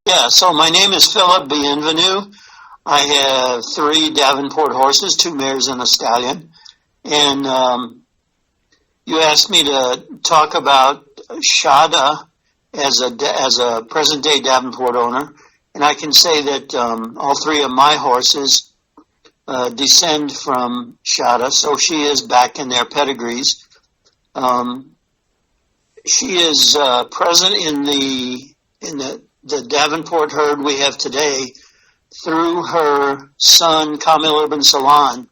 Yeah, so my name is Philip Bienvenu. I have three Davenport horses, two mares and a stallion. And you asked me to talk about Shada as a present day Davenport owner. And I can say that all three of my horses descend from Shada, so she is back in their pedigrees. She is present in the Davenport herd we have today through her son, Kamil Ibn Salon.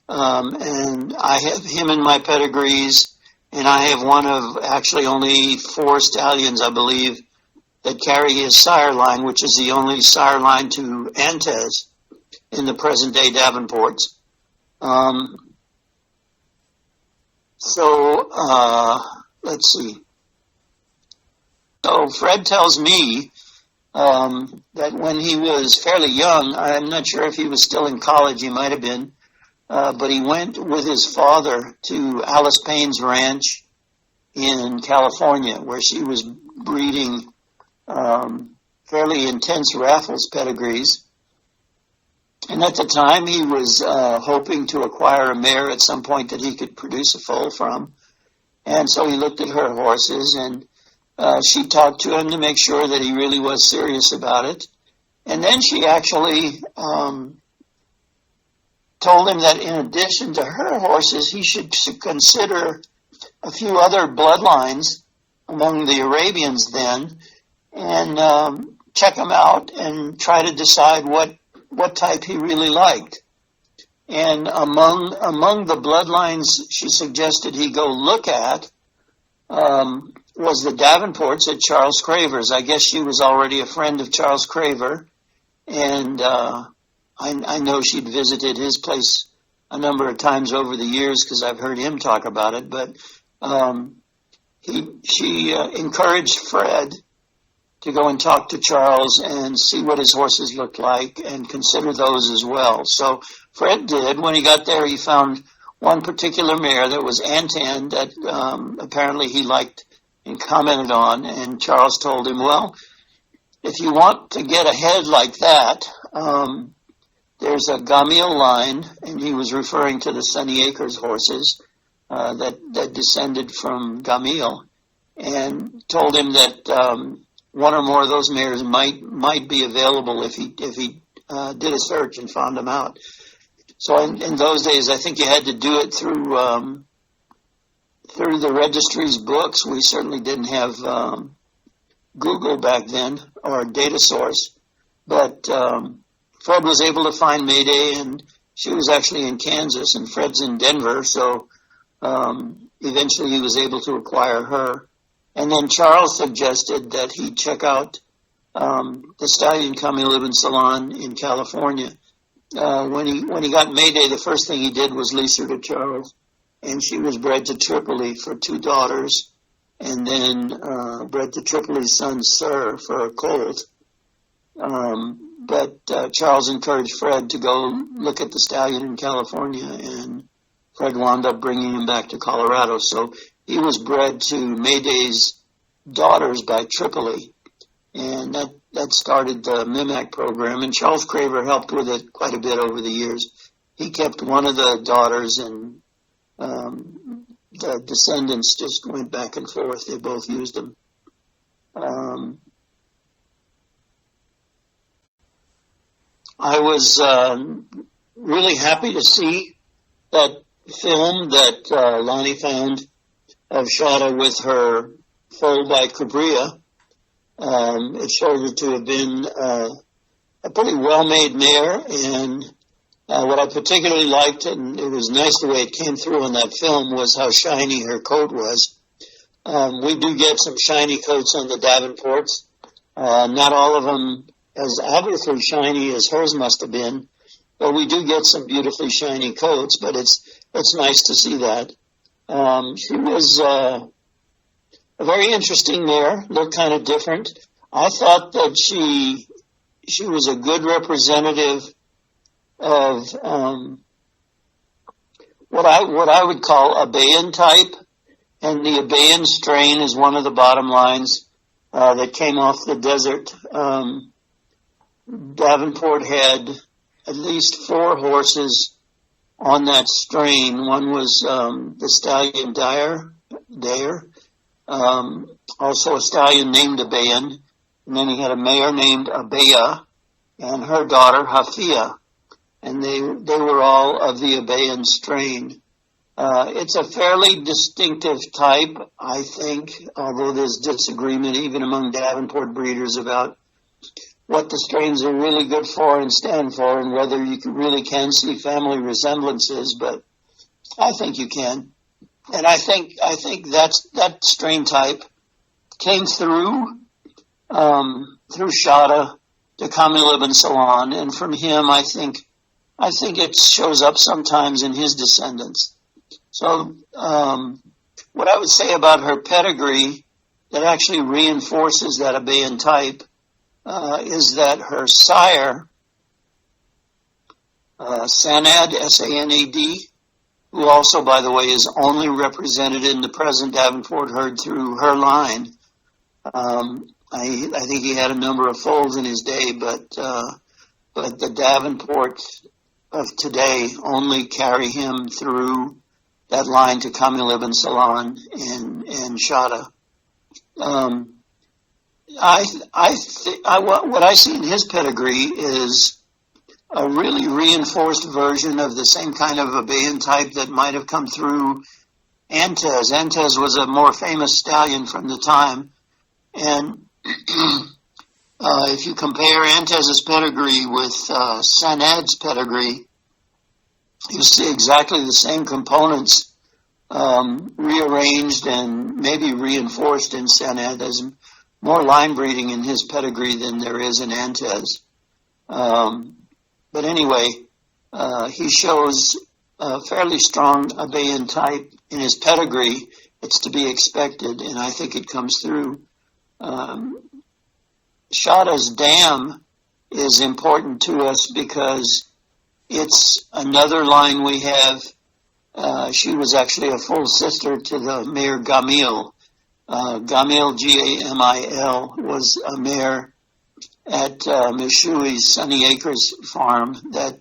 And I have him in my pedigrees, and I have one of actually only four stallions, I believe, that carry his sire line, which is the only sire line to Antes in the present day Davenports. Let's see. So Fred tells me that when he was fairly young, I'm not sure if he was still in college, he might have been, but he went with his father to Alice Payne's ranch in California, where she was breeding fairly intense Raffles pedigrees. And at the time, he was hoping to acquire a mare at some point that he could produce a foal from. And so he looked at her horses, and she talked to him to make sure that he really was serious about it. And then she actually told him that in addition to her horses, he should consider a few other bloodlines among the Arabians then, and check them out and try to decide what type he really liked. And among the bloodlines she suggested he go look at was the Davenports at Charles Craver's. I guess she was already a friend of Charles Craver, and I know she'd visited his place a number of times over the years because I've heard him talk about it. But she encouraged Fred to go and talk to Charles and see what his horses looked like and consider those as well. So Fred did. When he got there, he found one particular mare that was Antan that apparently he liked and commented on. And Charles told him, well, if you want to get ahead like that, there's a Gamil line, and he was referring to the Sunny Acres horses that descended from Gamil, and told him that one or more of those mares might be available if he did a search and found them out. So in those days, I think you had to do it through the registry's books. We certainly didn't have Google back then or a data source, but Fred was able to find Mayday, and she was actually in Kansas, and Fred's in Denver, so eventually he was able to acquire her. And then Charles suggested that he check out the stallion Kamil Ibn Salon in California. When he got Mayday, the first thing he did was lease her to Charles, and she was bred to Tripoli for two daughters, and then bred to Tripoli's son Sir for a colt. But Charles encouraged Fred to go look at the stallion in California, and Fred wound up bringing him back to Colorado. So he was bred to Mayday's daughters by Tripoli, and that started the MIMAC program, and Charles Craver helped with it quite a bit over the years. He kept one of the daughters, and the descendants just went back and forth. They both used them. I was really happy to see that film that Lonnie found of Shada with her foal by Cabria. It showed her to have been a pretty well-made mare, and what I particularly liked, and it was nice the way it came through in that film, was how shiny her coat was. We do get some shiny coats on the Davenports. Not all of them as obviously shiny as hers must have been, but we do get some beautifully shiny coats, but it's nice to see that. She was a very interesting mare, looked kind of different. I thought that she was a good representative of what I would call a Abayan type, and the Abayan strain is one of the bottom lines that came off the desert. Davenport had at least 4 horses on that strain. One was the stallion Dare, also a stallion named Abayan, and then he had a mare named Abaya and her daughter Hafia, and they were all of the Abayan strain. It's a fairly distinctive type, I think, although there's disagreement even among Davenport breeders about what the strains are really good for and stand for, and whether you really can see family resemblances, but I think you can. And I think that strain type came through Shada to Kamilib and so on, and from him I think it shows up sometimes in his descendants. So what I would say about her pedigree that actually reinforces that Abayan type is that her sire, Sanad, S-A-N-A-D, who also, by the way, is only represented in the present Davenport herd through her line. I think he had a number of foals in his day, but the Davenport of today only carry him through that line to Kamilib and Salon and Shada. What I see in his pedigree is a really reinforced version of the same kind of Abayan type that might have come through Antez. Antez was a more famous stallion from the time, and if you compare Antez's pedigree with Sanad's pedigree, you see exactly the same components rearranged and maybe reinforced in Sanad. There's more line breeding in his pedigree than there is in Antez. But anyway, he shows a fairly strong Abayan type in his pedigree. It's to be expected, and I think it comes through. Shada's dam is important to us because it's another line we have. She was actually a full sister to the mare Gamil. Gamil, Gamil, was a mare at Mishui's Sunny Acres farm that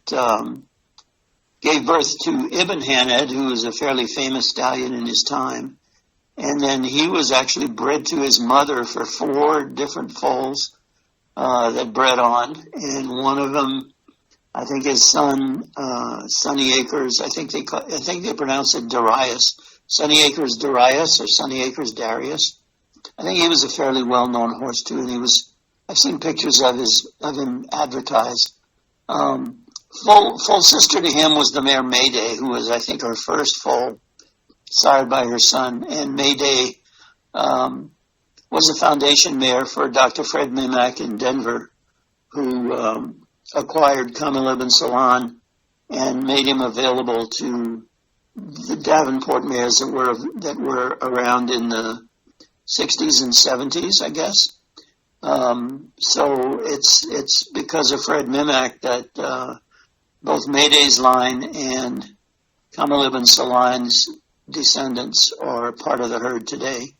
gave birth to Ibn Haned, who was a fairly famous stallion in his time. And then he was actually bred to his mother for 4 different foals that bred on. And one of them, I think his son, Sunny Acres, I think they pronounce it Darius. Sunny Acres Darius or Sunny Acres Darius. I think he was a fairly well-known horse too, and I've seen pictures of him advertised. Full sister to him was the mare Mayday, who was, I think, her first foal, sired by her son. And Mayday was a foundation mare for Dr. Fred Mimak in Denver, who acquired Kamilib and Salon and made him available to the Davenport mares that were around in the 60s and 70s, I guess. So it's because of Fred Mimak that both Mayday's line and Kamilib and Salon's descendants are part of the herd today.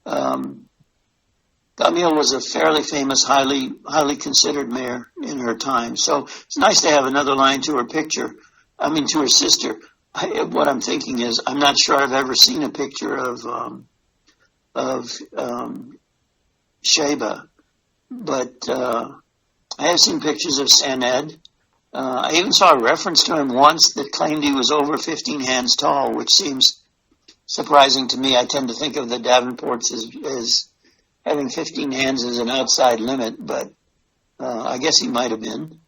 Gamil was a fairly famous, highly considered mare in her time. So it's nice to have another line to her to her sister. What I'm thinking is, I'm not sure I've ever seen a picture of Sheba, but I have seen pictures of Saned. I even saw a reference to him once that claimed he was over 15 hands tall, which seems surprising to me. I tend to think of the Davenports as having 15 hands as an outside limit, but I guess he might have been.